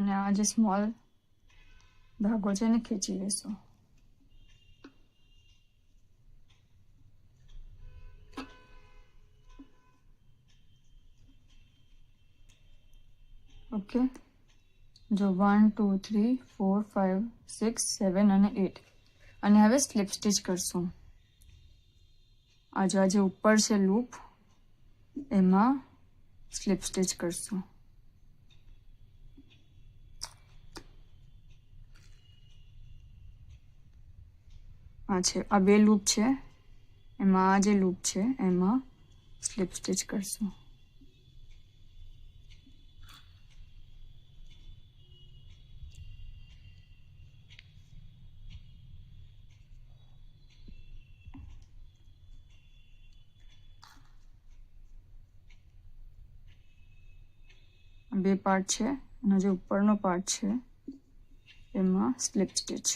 અને આ જે સ્મોલ ધાગો છે એને ખેંચી લેશું. ઓકે, જો 1 2 3 4 5 6 7 અને 8. અને હવે સ્લીપ સ્ટિચ કરશું. આ જે ઉપર છે લૂપ એમાં સ્લીપ સ્ટિચ કરશું. આ બે લૂપ છે, એમાં આ જે લૂપ છે એમાં સ્લીપ સ્ટિચ કરશું. બે પાર્ટ છે અને જે ઉપરનો પાર્ટ છે એમાં સ્લીપ સ્ટિચ.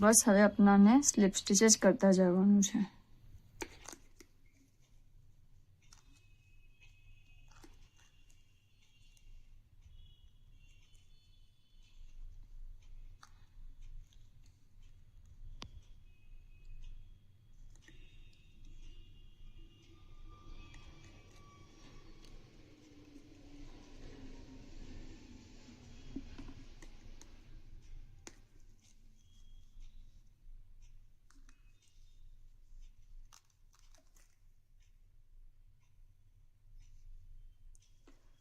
બસ હવે આપણાને સ્લીપ સ્ટિચ જ કરતા જવાનું છે.